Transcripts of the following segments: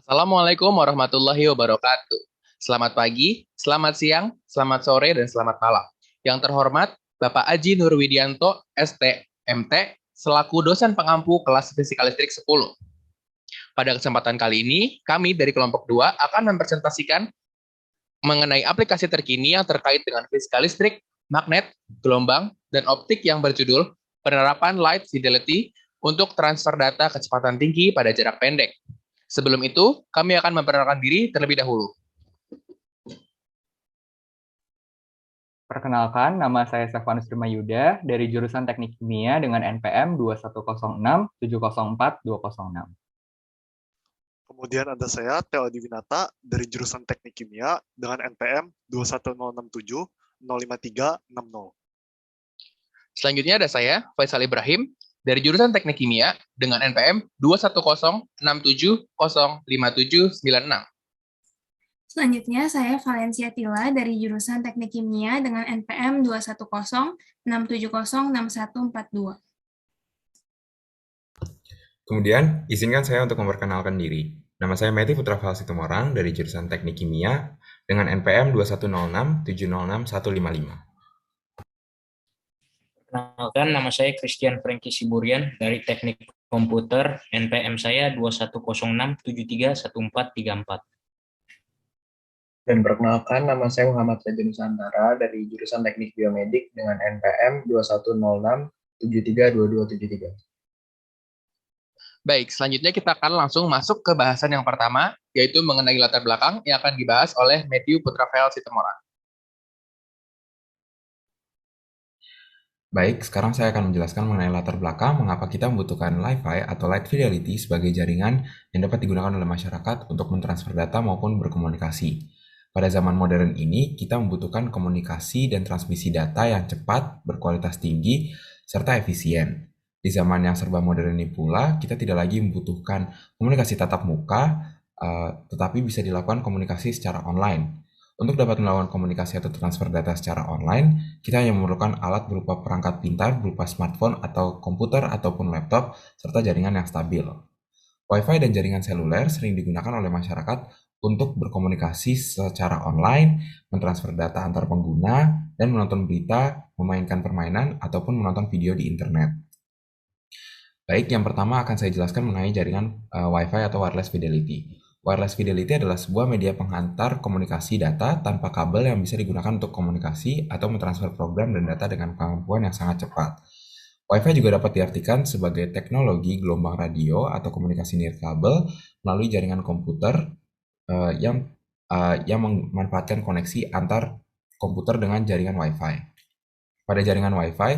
Assalamualaikum warahmatullahi wabarakatuh. Selamat pagi, selamat siang, selamat sore, dan selamat malam. Yang terhormat, Bapak Aji Nurwidianto, ST, MT, selaku dosen pengampu kelas Fisika Listrik 10. Pada kesempatan kali ini, kami dari kelompok 2 akan mempresentasikan mengenai aplikasi terkini yang terkait dengan fisika listrik, magnet, gelombang, dan optik yang berjudul Penerapan Light Fidelity untuk transfer data kecepatan tinggi pada jarak pendek. Sebelum itu, kami akan memperkenalkan diri terlebih dahulu. Perkenalkan, nama saya Stefanus Firmayuda dari jurusan Teknik Kimia dengan NPM 2106704-206. Kemudian ada saya, Theo Adiwinata, dari jurusan Teknik Kimia dengan NPM 21067-05360. Selanjutnya ada saya, Faisal Ibrahim, dari jurusan Teknik Kimia dengan NPM 2106705705796. Selanjutnya, saya Valencia Tila dari jurusan Teknik Kimia dengan NPM 21067061142. Kemudian, izinkan saya untuk memperkenalkan diri. Nama saya Meti Putra Falsitumorang dari jurusan Teknik Kimia dengan NPM 21067061155. Perkenalkan, nama saya Christian Franky Siburian dari Teknik Komputer, NPM saya 2106731434. Dan perkenalkan, nama saya Muhammad Raja Nusantara dari jurusan Teknik Biomedik dengan NPM 2106732273. Baik, selanjutnya kita akan langsung masuk ke bahasan yang pertama, yaitu mengenai latar belakang yang akan dibahas oleh Matthew Putravel Situmorang. Baik, sekarang saya akan menjelaskan mengenai latar belakang mengapa kita membutuhkan Li-Fi atau Light Fidelity sebagai jaringan yang dapat digunakan oleh masyarakat untuk mentransfer data maupun berkomunikasi. Pada zaman modern ini, kita membutuhkan komunikasi dan transmisi data yang cepat, berkualitas tinggi, serta efisien. Di zaman yang serba modern ini pula, kita tidak lagi membutuhkan komunikasi tatap muka, tetapi bisa dilakukan komunikasi secara online. Untuk dapat melakukan komunikasi atau transfer data secara online, kita hanya memerlukan alat berupa perangkat pintar, berupa smartphone atau komputer ataupun laptop, serta jaringan yang stabil. Wi-Fi dan jaringan seluler sering digunakan oleh masyarakat untuk berkomunikasi secara online, mentransfer data antar pengguna, dan menonton berita, memainkan permainan, ataupun menonton video di internet. Baik, yang pertama akan saya jelaskan mengenai jaringan Wi-Fi atau wireless fidelity. Wireless fidelity adalah sebuah media penghantar komunikasi data tanpa kabel yang bisa digunakan untuk komunikasi atau mentransfer program dan data dengan kemampuan yang sangat cepat. Wi-Fi juga dapat diartikan sebagai teknologi gelombang radio atau komunikasi nirkabel melalui jaringan komputer yang memanfaatkan koneksi antar komputer dengan jaringan Wi-Fi. Pada jaringan Wi-Fi,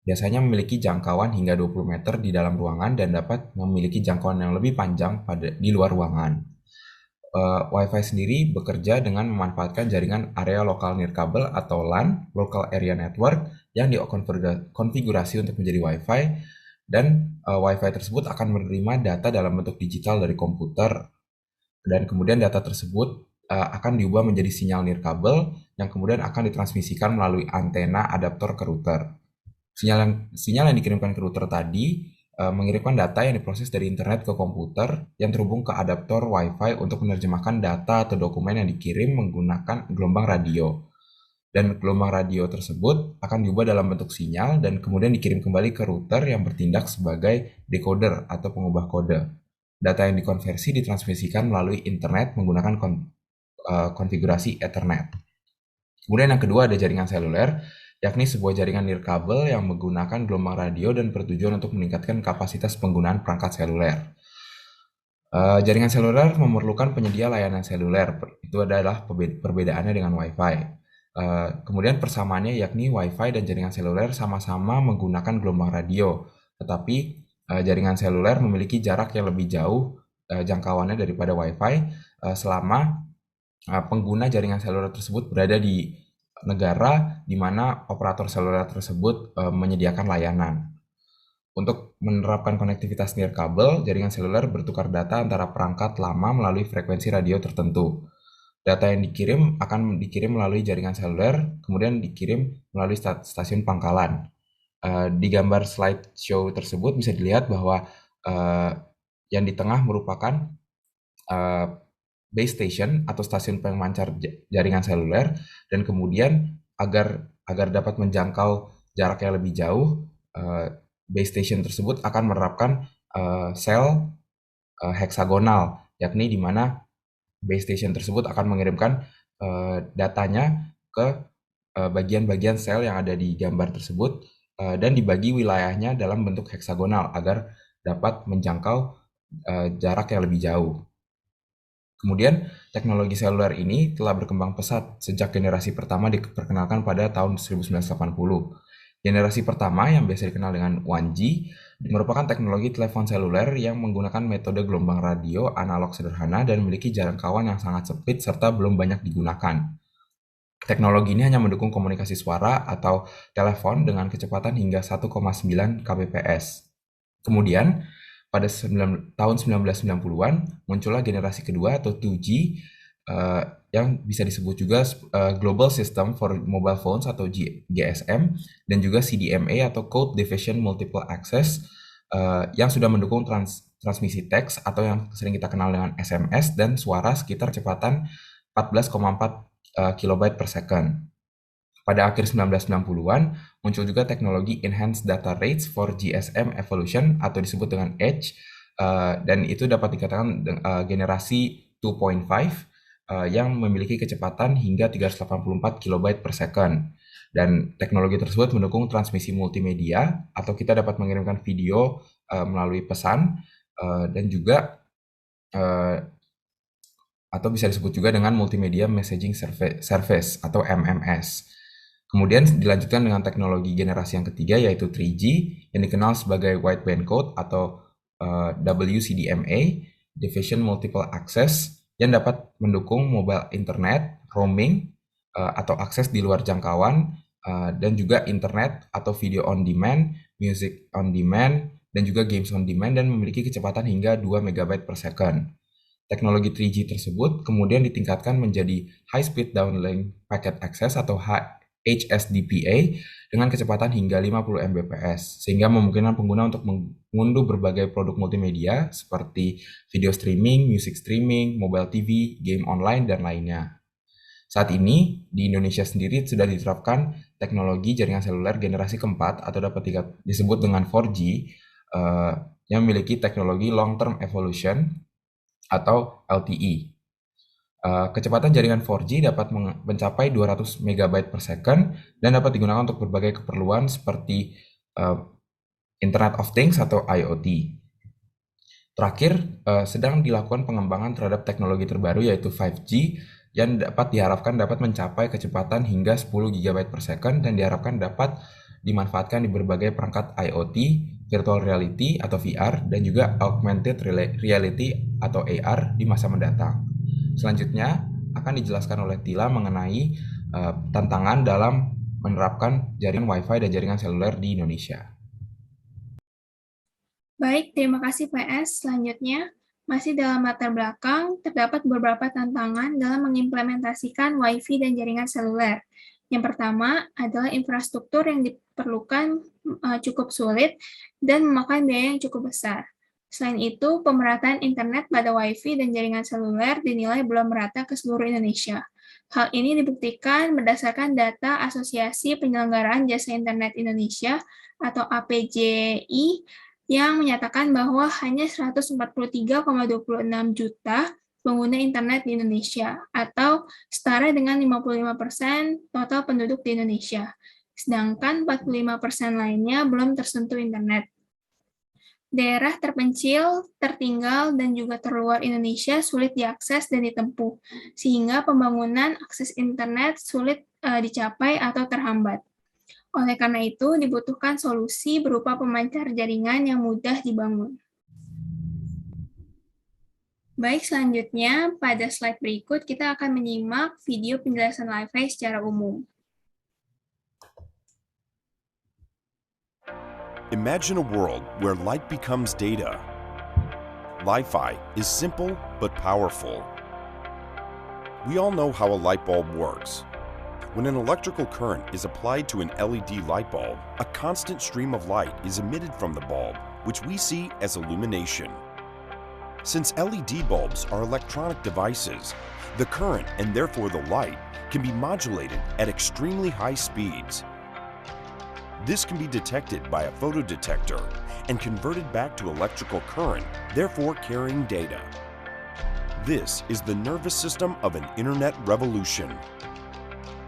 biasanya memiliki jangkauan hingga 20 meter di dalam ruangan dan dapat memiliki jangkauan yang lebih panjang di luar ruangan. Wi-Fi sendiri bekerja dengan memanfaatkan jaringan area lokal nirkabel atau LAN, Local Area Network, yang dikonfigurasi untuk menjadi Wi-Fi, dan Wi-Fi tersebut akan menerima data dalam bentuk digital dari komputer, dan kemudian data tersebut akan diubah menjadi sinyal nirkabel yang kemudian akan ditransmisikan melalui antena adaptor ke router. Sinyal yang dikirimkan ke router tadi mengirimkan data yang diproses dari internet ke komputer yang terhubung ke adaptor Wi-Fi untuk menerjemahkan data atau dokumen yang dikirim menggunakan gelombang radio. Dan gelombang radio tersebut akan diubah dalam bentuk sinyal dan kemudian dikirim kembali ke router yang bertindak sebagai decoder atau pengubah kode. Data yang dikonversi ditransmisikan melalui internet menggunakan konfigurasi Ethernet. Kemudian yang kedua ada jaringan seluler, yakni sebuah jaringan nirkabel yang menggunakan gelombang radio dan bertujuan untuk meningkatkan kapasitas penggunaan perangkat seluler. Jaringan seluler memerlukan penyedia layanan seluler. Itu adalah perbedaannya dengan Wi-Fi. Kemudian persamaannya yakni Wi-Fi dan jaringan seluler sama-sama menggunakan gelombang radio, tetapi jaringan seluler memiliki jarak yang lebih jauh jangkauannya daripada Wi-Fi selama pengguna jaringan seluler tersebut berada di negara di mana operator seluler tersebut menyediakan layanan. Untuk menerapkan konektivitas nirkabel, jaringan seluler bertukar data antara perangkat lama melalui frekuensi radio tertentu. Data yang dikirim akan dikirim melalui jaringan seluler, kemudian dikirim melalui stasiun pangkalan. Di gambar slideshow tersebut bisa dilihat bahwa yang di tengah merupakan base station atau stasiun pemancar jaringan seluler, dan kemudian agar dapat menjangkau jarak yang lebih jauh, base station tersebut akan menerapkan sel heksagonal, yakni di mana base station tersebut akan mengirimkan datanya ke bagian-bagian sel yang ada di gambar tersebut, dan dibagi wilayahnya dalam bentuk heksagonal agar dapat menjangkau jarak yang lebih jauh. Kemudian, teknologi seluler ini telah berkembang pesat sejak generasi pertama diperkenalkan pada tahun 1980. Generasi pertama yang biasa dikenal dengan 1G merupakan teknologi telepon seluler yang menggunakan metode gelombang radio analog sederhana dan memiliki jangkauan yang sangat sempit serta belum banyak digunakan. Teknologi ini hanya mendukung komunikasi suara atau telepon dengan kecepatan hingga 1,9 kbps. Kemudian, pada tahun 1990-an, muncullah generasi kedua atau 2G yang bisa disebut juga Global System for Mobile Phones atau GSM, dan juga CDMA atau Code Division Multiple Access yang sudah mendukung transmisi teks atau yang sering kita kenal dengan SMS dan suara sekitar kecepatan 14,4 kilobyte per second. Pada akhir 1990-an, muncul juga teknologi Enhanced Data Rates for GSM Evolution atau disebut dengan EDGE, dan itu dapat dikatakan generasi 2.5 yang memiliki kecepatan hingga 384 kilobyte per second. Dan teknologi tersebut mendukung transmisi multimedia, atau kita dapat mengirimkan video melalui pesan, dan juga atau bisa disebut juga dengan Multimedia Messaging Service atau MMS. Kemudian dilanjutkan dengan teknologi generasi yang ketiga yaitu 3G yang dikenal sebagai Wideband Code atau WCDMA, Division Multiple Access, yang dapat mendukung mobile internet, roaming, atau akses di luar jangkauan, dan juga internet atau video on demand, music on demand, dan juga games on demand, dan memiliki kecepatan hingga 2 MB per second. Teknologi 3G tersebut kemudian ditingkatkan menjadi High Speed Downlink Packet Access atau HSDPA dengan kecepatan hingga 50 Mbps, sehingga memungkinkan pengguna untuk mengunduh berbagai produk multimedia seperti video streaming, music streaming, mobile TV, game online, dan lainnya. Saat ini, di Indonesia sendiri sudah diterapkan teknologi jaringan seluler generasi keempat atau dapat disebut dengan 4G yang memiliki teknologi Long Term Evolution atau LTE. Kecepatan jaringan 4G dapat mencapai 200 MB per second dan dapat digunakan untuk berbagai keperluan seperti Internet of Things atau IoT. Terakhir, sedang dilakukan pengembangan terhadap teknologi terbaru yaitu 5G yang diharapkan dapat mencapai kecepatan hingga 10 GB per second dan diharapkan dapat dimanfaatkan di berbagai perangkat IoT, virtual reality atau VR, dan juga augmented reality atau AR di masa mendatang. Selanjutnya akan dijelaskan oleh Tila mengenai tantangan dalam menerapkan jaringan Wi-Fi dan jaringan seluler di Indonesia. Baik, terima kasih PS. Selanjutnya, masih dalam latar belakang, terdapat beberapa tantangan dalam mengimplementasikan Wi-Fi dan jaringan seluler. Yang pertama adalah infrastruktur yang diperlukan cukup sulit dan memakan biaya yang cukup besar. Selain itu, pemerataan internet pada Wi-Fi dan jaringan seluler dinilai belum merata ke seluruh Indonesia. Hal ini dibuktikan berdasarkan data Asosiasi Penyelenggaraan Jasa Internet Indonesia atau APJI yang menyatakan bahwa hanya 143,26 juta pengguna internet di Indonesia atau setara dengan 55% total penduduk di Indonesia. Sedangkan 45% lainnya belum tersentuh internet. Daerah terpencil, tertinggal, dan juga terluar Indonesia sulit diakses dan ditempuh, sehingga pembangunan akses internet sulit dicapai atau terhambat. Oleh karena itu, dibutuhkan solusi berupa pemancar jaringan yang mudah dibangun. Baik, selanjutnya pada slide berikut kita akan menyimak video penjelasan Wi-Fi secara umum. Imagine a world where light becomes data. Wi-Fi is simple but powerful. We all know how a light bulb works. When an electrical current is applied to an LED light bulb, a constant stream of light is emitted from the bulb, which we see as illumination. Since LED bulbs are electronic devices, the current and therefore the light can be modulated at extremely high speeds. This can be detected by a photodetector and converted back to electrical current, therefore carrying data. This is the nervous system of an internet revolution.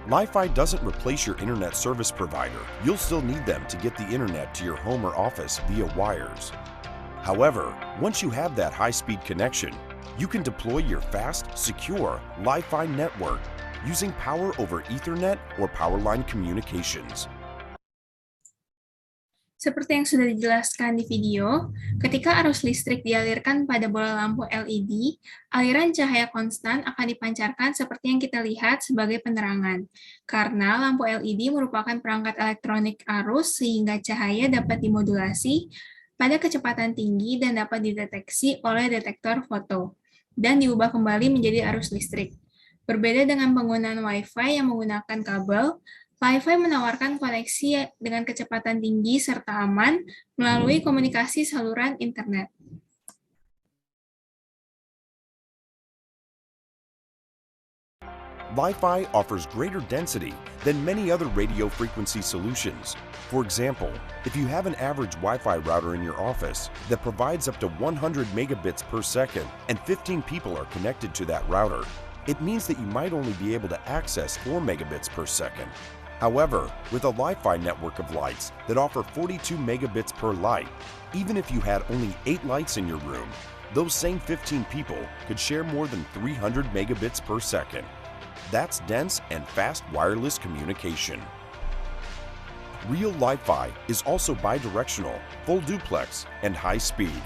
Li-Fi doesn't replace your internet service provider. You'll still need them to get the internet to your home or office via wires. However, once you have that high-speed connection, you can deploy your fast, secure Li-Fi network using power over Ethernet or powerline communications. Seperti yang sudah dijelaskan di video, ketika arus listrik dialirkan pada bola lampu LED, aliran cahaya konstan akan dipancarkan seperti yang kita lihat sebagai penerangan. Karena lampu LED merupakan perangkat elektronik arus sehingga cahaya dapat dimodulasi pada kecepatan tinggi dan dapat dideteksi oleh detektor foto, dan diubah kembali menjadi arus listrik. Berbeda dengan penggunaan Wi-Fi yang menggunakan kabel, Li-Fi menawarkan koneksi dengan kecepatan tinggi serta aman melalui komunikasi saluran internet. Li-Fi offers greater density than many other radio frequency solutions. For example, if you have an average Wi-Fi router in your office that provides up to 100 megabits per second and 15 people are connected to that router, it means that you might only be able to access 4 megabits per second. However, with a Li-Fi network of lights that offer 42 megabits per light, even if you had only 8 lights in your room, those same 15 people could share more than 300 megabits per second. That's dense and fast wireless communication. Real Li-Fi is also bidirectional, full duplex, and high speed.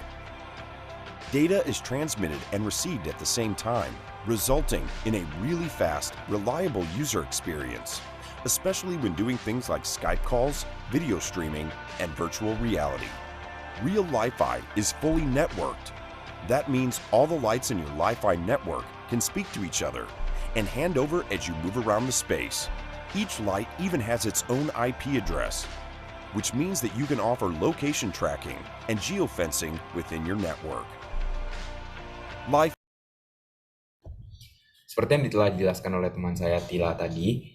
Data is transmitted and received at the same time, resulting in a really fast, reliable user experience, especially when doing things like Skype calls, video streaming, and virtual reality. Real Li-Fi is fully networked. That means all the lights in your Li-Fi network can speak to each other and hand over as you move around the space. Each light even has its own IP address, which means that you can offer location tracking and geofencing within your network. Seperti yang telah dijelaskan oleh teman saya Tila tadi,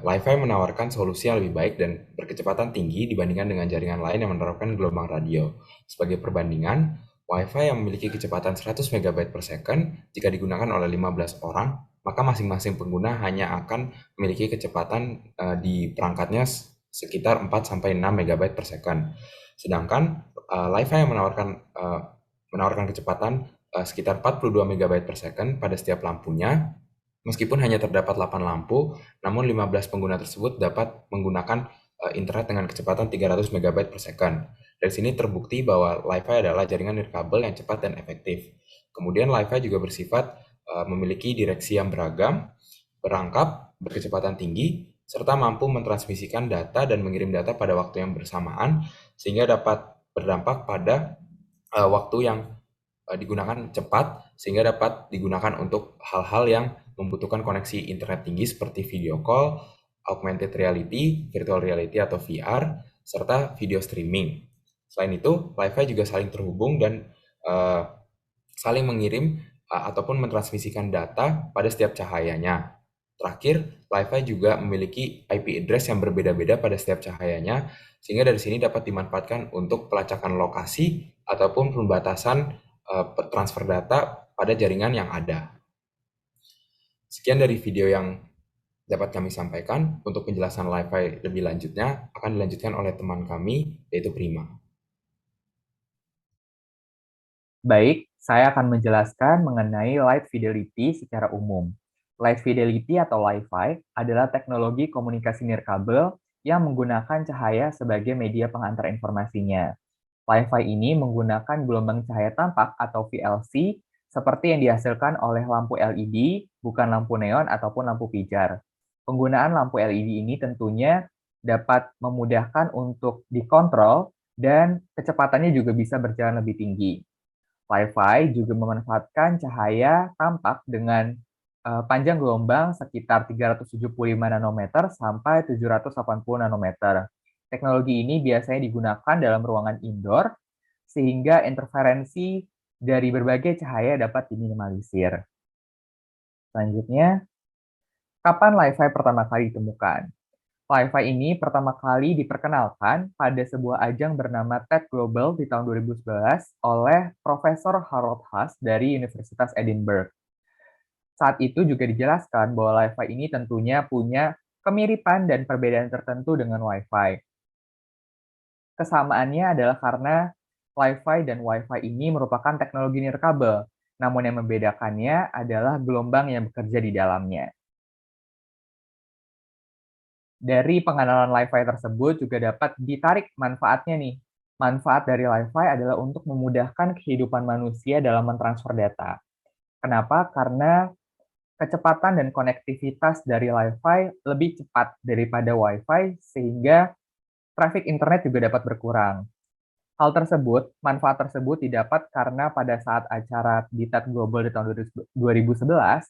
Li-Fi menawarkan solusi yang lebih baik dan berkecepatan tinggi dibandingkan dengan jaringan lain yang menerapkan gelombang radio. Sebagai perbandingan, Wi-Fi yang memiliki kecepatan 100 MB per second jika digunakan oleh 15 orang, maka masing-masing pengguna hanya akan memiliki kecepatan di perangkatnya sekitar 4-6 MB per second. Sedangkan Li-Fi yang menawarkan kecepatan sekitar 42 MB per second pada setiap lampunya. Meskipun hanya terdapat 8 lampu, namun 15 pengguna tersebut dapat menggunakan internet dengan kecepatan 300 MB per second. Dari sini terbukti bahwa Li-Fi adalah jaringan nirkabel yang cepat dan efektif. Kemudian Li-Fi juga bersifat memiliki direksi yang beragam, berangkap, berkecepatan tinggi, serta mampu mentransmisikan data dan mengirim data pada waktu yang bersamaan, sehingga dapat berdampak pada waktu yang digunakan cepat, sehingga dapat digunakan untuk hal-hal yang membutuhkan koneksi internet tinggi seperti video call, augmented reality, virtual reality atau VR, serta video streaming. Selain itu, Li-Fi juga saling terhubung dan saling mengirim ataupun mentransmisikan data pada setiap cahayanya. Terakhir, Li-Fi juga memiliki IP address yang berbeda-beda pada setiap cahayanya, sehingga dari sini dapat dimanfaatkan untuk pelacakan lokasi ataupun pembatasan transfer data pada jaringan yang ada. Sekian dari video yang dapat kami sampaikan. Untuk penjelasan Li-Fi lebih lanjutnya akan dilanjutkan oleh teman kami, yaitu Prima. Baik, saya akan menjelaskan mengenai Light Fidelity secara umum. Light Fidelity atau Li-Fi adalah teknologi komunikasi nirkabel yang menggunakan cahaya sebagai media pengantar informasinya. Li-Fi ini menggunakan gelombang cahaya tampak atau VLC seperti yang dihasilkan oleh lampu LED, bukan lampu neon ataupun lampu pijar. Penggunaan lampu LED ini tentunya dapat memudahkan untuk dikontrol dan kecepatannya juga bisa berjalan lebih tinggi. Li-Fi juga memanfaatkan cahaya tampak dengan panjang gelombang sekitar 375 nanometer sampai 780 nanometer. Teknologi ini biasanya digunakan dalam ruangan indoor, sehingga interferensi dari berbagai cahaya dapat diminimalisir. Selanjutnya, kapan Li-Fi pertama kali ditemukan? Li-Fi ini pertama kali diperkenalkan pada sebuah ajang bernama TED Global di tahun 2011 oleh Profesor Harold Haas dari Universitas Edinburgh. Saat itu juga dijelaskan bahwa Li-Fi ini tentunya punya kemiripan dan perbedaan tertentu dengan Wi-Fi. Kesamaannya adalah karena Li-Fi dan Wi-Fi ini merupakan teknologi nirkabel, namun yang membedakannya adalah gelombang yang bekerja di dalamnya. Dari pengenalan Li-Fi tersebut juga dapat ditarik manfaatnya nih. Manfaat dari Li-Fi adalah untuk memudahkan kehidupan manusia dalam mentransfer data. Kenapa? Karena kecepatan dan konektivitas dari Li-Fi lebih cepat daripada Wi-Fi, sehingga trafik internet juga dapat berkurang. Hal tersebut, manfaat tersebut didapat karena pada saat acara di TED Global di tahun 2011,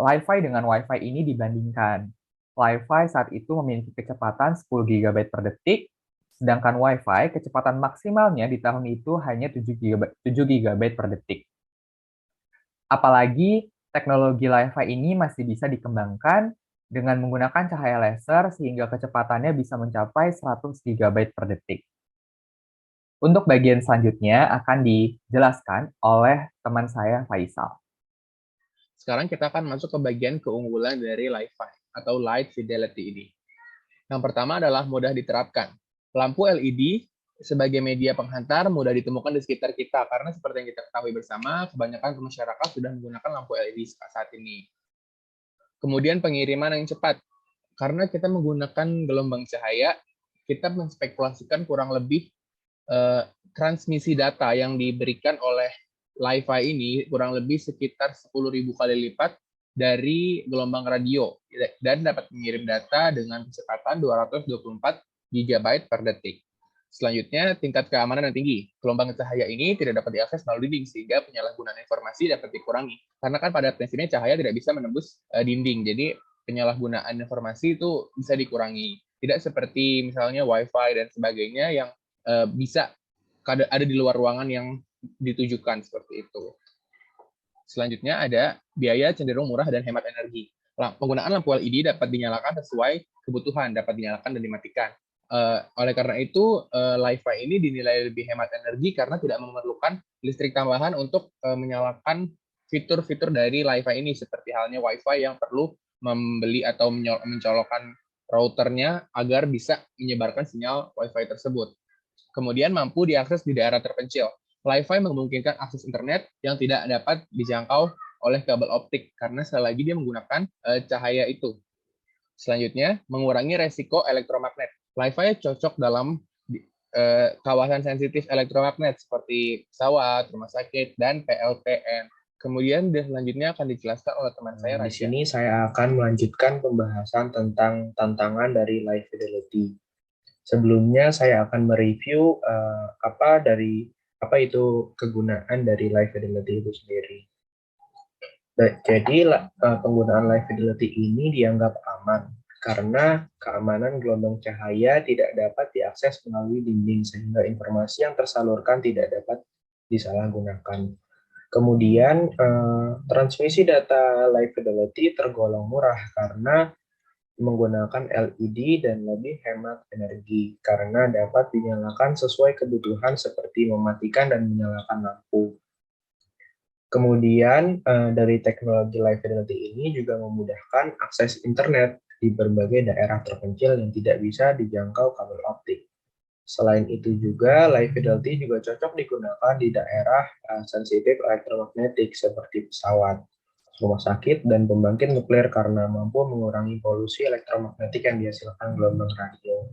Li-Fi dengan Wi-Fi ini dibandingkan. Li-Fi saat itu memiliki kecepatan 10 GB per detik, sedangkan Wi-Fi kecepatan maksimalnya di tahun itu hanya 7 GB per detik. Apalagi teknologi Li-Fi ini masih bisa dikembangkan dengan menggunakan cahaya laser sehingga kecepatannya bisa mencapai 100 GB per detik. Untuk bagian selanjutnya akan dijelaskan oleh teman saya, Faisal. Sekarang kita akan masuk ke bagian keunggulan dari Li-Fi atau Light Fidelity ini. Yang pertama adalah mudah diterapkan. Lampu LED sebagai media penghantar mudah ditemukan di sekitar kita, karena seperti yang kita ketahui bersama, kebanyakan masyarakat sudah menggunakan lampu LED saat ini. Kemudian pengiriman yang cepat. Karena kita menggunakan gelombang cahaya, kita menspekulasikan kurang lebih transmisi data yang diberikan oleh Li-Fi ini kurang lebih sekitar 10.000 kali lipat dari gelombang radio dan dapat mengirim data dengan kecepatan 224 GB per detik. Selanjutnya, tingkat keamanan yang tinggi. Gelombang cahaya ini tidak dapat diakses melalui dinding, sehingga penyalahgunaan informasi dapat dikurangi. Karena kan pada prinsipnya cahaya tidak bisa menembus dinding, jadi penyalahgunaan informasi itu bisa dikurangi. Tidak seperti misalnya Wi-Fi dan sebagainya yang bisa ada di luar ruangan yang ditujukan seperti itu. Selanjutnya ada biaya cenderung murah dan hemat energi. Penggunaan lampu LED dapat dinyalakan sesuai kebutuhan, dapat dinyalakan dan dimatikan. Oleh karena itu, Li-Fi ini dinilai lebih hemat energi karena tidak memerlukan listrik tambahan untuk menyalakan fitur-fitur dari Li-Fi ini, seperti halnya Wi-Fi yang perlu membeli atau mencolokkan routernya agar bisa menyebarkan sinyal Wi-Fi tersebut. Kemudian mampu diakses di daerah terpencil. Li-Fi memungkinkan akses internet yang tidak dapat dijangkau oleh kabel optik karena sekali lagi dia menggunakan cahaya itu. Selanjutnya, mengurangi resiko elektromagnet. Li-Fi cocok dalam kawasan sensitif elektromagnet seperti pesawat, rumah sakit, dan PLTN. Kemudian selanjutnya akan dijelaskan oleh teman saya, Raja. Di sini saya akan melanjutkan pembahasan tentang tantangan dari Light Fidelity. Sebelumnya saya akan mereview apa itu kegunaan dari Light Fidelity itu sendiri. Jadi penggunaan Light Fidelity ini dianggap aman karena keamanan gelombang cahaya tidak dapat diakses melalui dinding sehingga informasi yang tersalurkan tidak dapat disalahgunakan. Kemudian transmisi data Light Fidelity tergolong murah karena menggunakan LED dan lebih hemat energi karena dapat dinyalakan sesuai kebutuhan seperti mematikan dan menyalakan lampu. Kemudian dari teknologi Light Fidelity ini juga memudahkan akses internet di berbagai daerah terpencil yang tidak bisa dijangkau kabel optik. Selain itu juga Light Fidelity juga cocok digunakan di daerah sensitif elektromagnetik seperti pesawat, rumah sakit, dan pembangkit nuklir karena mampu mengurangi polusi elektromagnetik yang dihasilkan gelombang radio.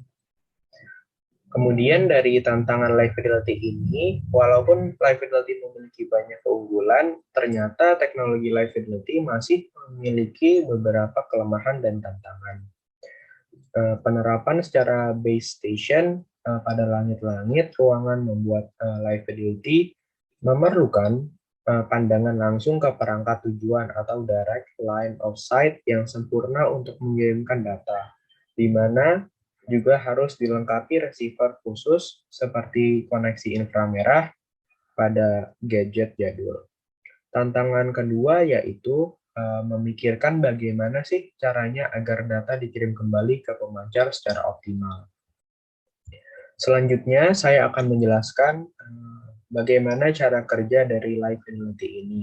Kemudian dari tantangan Light Fidelity ini, walaupun Light Fidelity memiliki banyak keunggulan, ternyata teknologi Light Fidelity masih memiliki beberapa kelemahan dan tantangan. Penerapan secara base station pada langit-langit ruangan membuat Light Fidelity memerlukan pandangan langsung ke perangkat tujuan atau direct line of sight yang sempurna untuk mengirimkan data, di mana juga harus dilengkapi receiver khusus seperti koneksi inframerah, pada gadget jadul. Tantangan kedua yaitu memikirkan bagaimana sih caranya agar data dikirim kembali ke pemancar secara optimal. Selanjutnya, saya akan menjelaskan bagaimana cara kerja dari live fidelity ini.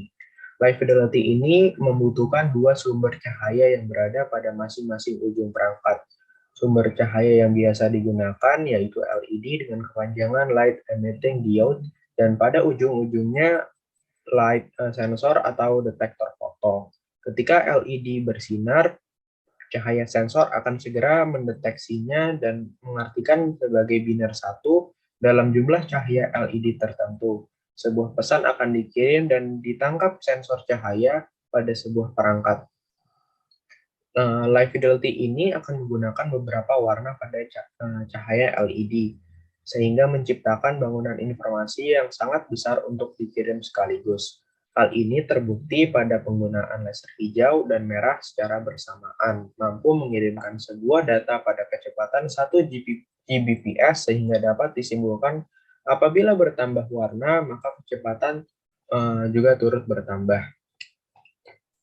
Live fidelity ini membutuhkan dua sumber cahaya yang berada pada masing-masing ujung perangkat. Sumber cahaya yang biasa digunakan yaitu LED dengan kepanjangan light emitting diode, dan pada ujung-ujungnya light sensor atau detektor foto. Ketika LED bersinar, cahaya sensor akan segera mendeteksinya dan mengartikan sebagai biner 1 dalam jumlah cahaya LED tertentu. Sebuah pesan akan dikirim dan ditangkap sensor cahaya pada sebuah perangkat. Live fidelity ini akan menggunakan beberapa warna pada cahaya LED, sehingga menciptakan bangunan informasi yang sangat besar untuk dikirim sekaligus. Hal ini terbukti pada penggunaan laser hijau dan merah secara bersamaan, mampu mengirimkan sebuah data pada kecepatan 1 Gbps sehingga dapat disimpulkan apabila bertambah warna, maka kecepatan juga turut bertambah.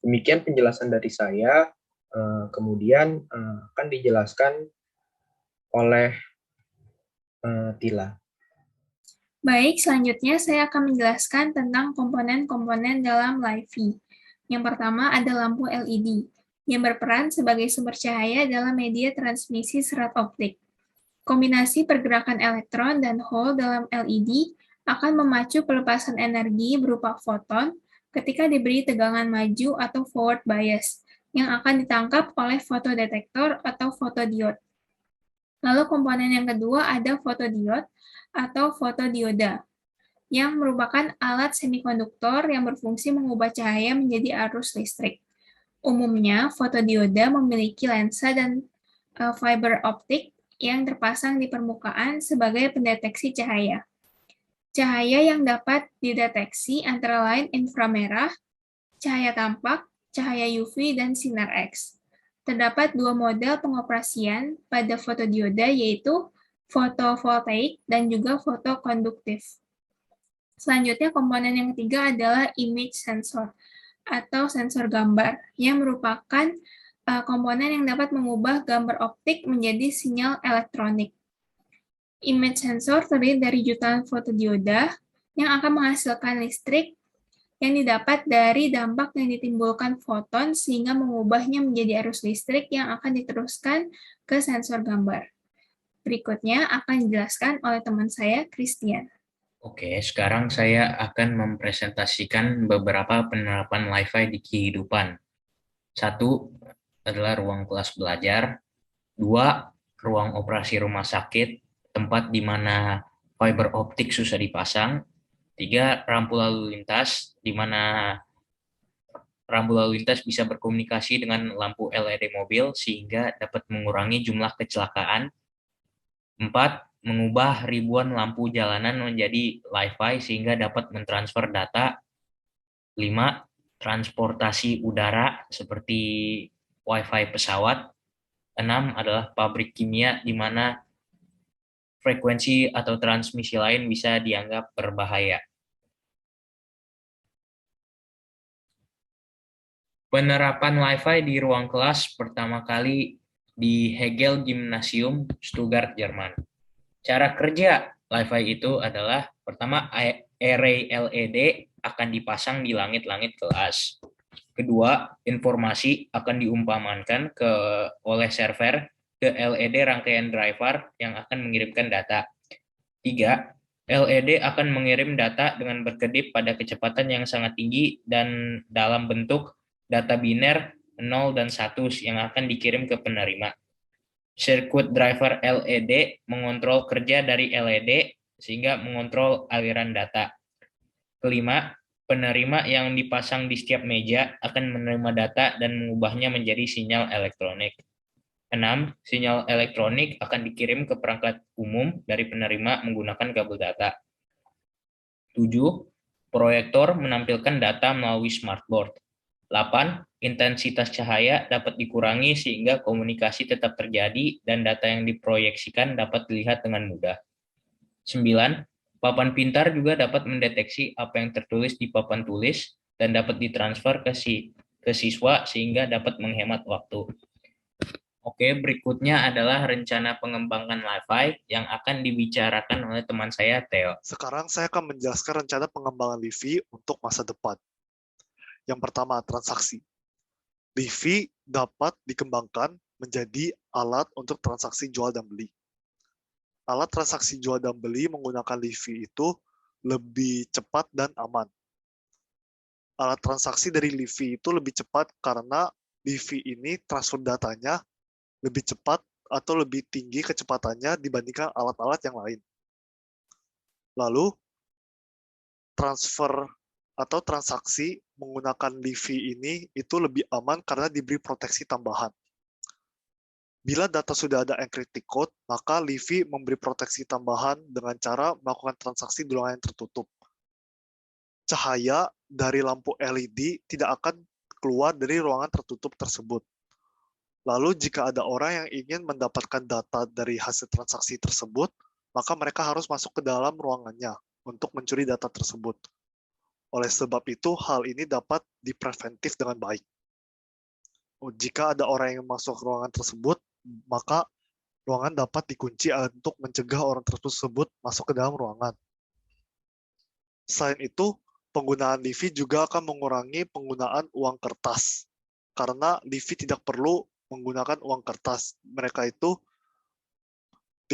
Demikian penjelasan dari saya. Kemudian akan dijelaskan oleh Tila. Baik, selanjutnya saya akan menjelaskan tentang komponen-komponen dalam LiFi. Yang pertama ada lampu LED, yang berperan sebagai sumber cahaya dalam media transmisi serat optik. Kombinasi pergerakan elektron dan hole dalam LED akan memacu pelepasan energi berupa foton ketika diberi tegangan maju atau forward bias, yang akan ditangkap oleh fotodetektor atau fotodiode. Lalu komponen yang kedua ada fotodiode atau fotodioda, yang merupakan alat semikonduktor yang berfungsi mengubah cahaya menjadi arus listrik. Umumnya, fotodioda memiliki lensa dan fiber optik yang terpasang di permukaan sebagai pendeteksi cahaya. Cahaya yang dapat dideteksi antara lain inframerah, cahaya tampak, cahaya UV, dan sinar X. Terdapat dua model pengoperasian pada fotodioda, yaitu fotovoltaik dan juga fotokonduktif. Selanjutnya, komponen yang ketiga adalah image sensor atau sensor gambar, yang merupakan komponen yang dapat mengubah gambar optik menjadi sinyal elektronik. Image sensor terdiri dari jutaan fotodioda yang akan menghasilkan listrik yang didapat dari dampak yang ditimbulkan foton sehingga mengubahnya menjadi arus listrik yang akan diteruskan ke sensor gambar. Berikutnya akan dijelaskan oleh teman saya, Christian. Oke, sekarang saya akan mempresentasikan beberapa penerapan LiFi di kehidupan. 1 adalah ruang kelas belajar. 2, ruang operasi rumah sakit, tempat di mana fiber optik susah dipasang. 3, rampu lalu lintas, di mana rampu lalu lintas bisa berkomunikasi dengan lampu LED mobil sehingga dapat mengurangi jumlah kecelakaan. 4, mengubah ribuan lampu jalanan menjadi LiFi sehingga dapat mentransfer data. 5, transportasi udara seperti Wi-Fi pesawat. 6 adalah pabrik kimia di mana frekuensi atau transmisi lain bisa dianggap berbahaya. Penerapan LiFi di ruang kelas pertama kali di Hegel Gymnasium, Stuttgart, Jerman. Cara kerja LiFi itu adalah, pertama, array LED akan dipasang di langit-langit kelas. Kedua, informasi akan diumpamankan oleh server ke LED rangkaian driver yang akan mengirimkan data. 3, LED akan mengirim data dengan berkedip pada kecepatan yang sangat tinggi dan dalam bentuk data biner 0 dan 1 yang akan dikirim ke penerima. Sirkuit driver LED mengontrol kerja dari LED sehingga mengontrol aliran data. Kelima, penerima yang dipasang di setiap meja akan menerima data dan mengubahnya menjadi sinyal elektronik. 6, sinyal elektronik akan dikirim ke perangkat umum dari penerima menggunakan kabel data. 7, proyektor menampilkan data melalui smartboard. 8, intensitas cahaya dapat dikurangi sehingga komunikasi tetap terjadi dan data yang diproyeksikan dapat dilihat dengan mudah. 9, Papan pintar juga dapat mendeteksi apa yang tertulis di papan tulis dan dapat ditransfer ke siswa sehingga dapat menghemat waktu. Oke, berikutnya adalah rencana pengembangan LiFi yang akan dibicarakan oleh teman saya, Theo. Sekarang saya akan menjelaskan rencana pengembangan LiFi untuk masa depan. Yang pertama, transaksi. LiFi dapat dikembangkan menjadi alat untuk transaksi jual dan beli. Alat transaksi jual dan beli menggunakan LiFi itu lebih cepat dan aman. Alat transaksi dari LiFi itu lebih cepat karena LiFi ini transfer datanya lebih cepat atau lebih tinggi kecepatannya dibandingkan alat-alat yang lain. Lalu, transfer atau transaksi menggunakan LiFi ini itu lebih aman karena diberi proteksi tambahan. Bila data sudah ada encrypted code, maka LiFi memberi proteksi tambahan dengan cara melakukan transaksi di ruangan yang tertutup. Cahaya dari lampu LED tidak akan keluar dari ruangan tertutup tersebut. Lalu jika ada orang yang ingin mendapatkan data dari hasil transaksi tersebut, maka mereka harus masuk ke dalam ruangannya untuk mencuri data tersebut. Oleh sebab itu, hal ini dapat dipreventif dengan baik. Jika ada orang yang masuk ke ruangan tersebut, maka ruangan dapat dikunci untuk mencegah orang tersebut masuk ke dalam ruangan. Selain itu, penggunaan LiFi juga akan mengurangi penggunaan uang kertas. Karena LiFi tidak perlu menggunakan uang kertas.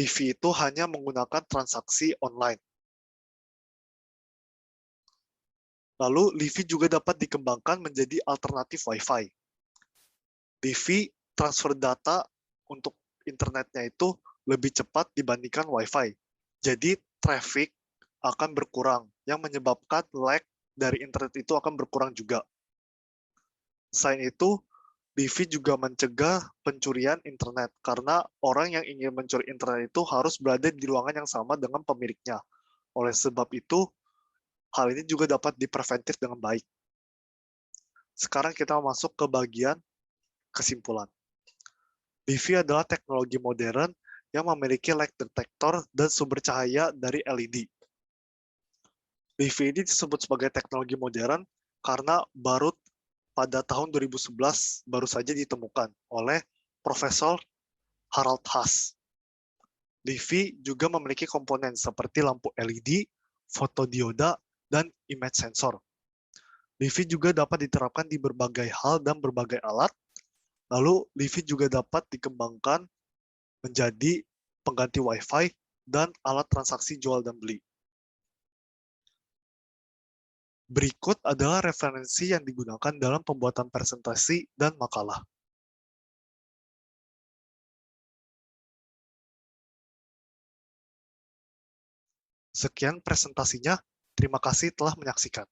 LiFi itu hanya menggunakan transaksi online. Lalu, LiFi juga dapat dikembangkan menjadi alternatif Wi-Fi. LiFi transfer data untuk internetnya itu lebih cepat dibandingkan Wi-Fi. Jadi, traffic akan berkurang, yang menyebabkan lag dari internet itu akan berkurang juga. Selain itu, LiFi juga mencegah pencurian internet, karena orang yang ingin mencuri internet itu harus berada di ruangan yang sama dengan pemiliknya. Oleh sebab itu, hal ini juga dapat dipreventif dengan baik. Sekarang kita masuk ke bagian kesimpulan. LiFi adalah teknologi modern yang memiliki light detector dan sumber cahaya dari LED. LiFi ini disebut sebagai teknologi modern karena baru pada tahun 2011 baru saja ditemukan oleh Profesor Harald Haas. LiFi juga memiliki komponen seperti lampu LED, fotodioda, dan image sensor. LiFi juga dapat diterapkan di berbagai hal dan berbagai alat. Lalu, LiFi juga dapat dikembangkan menjadi pengganti Wi-Fi dan alat transaksi jual dan beli. Berikut adalah referensi yang digunakan dalam pembuatan presentasi dan makalah. Sekian presentasinya. Terima kasih telah menyaksikan.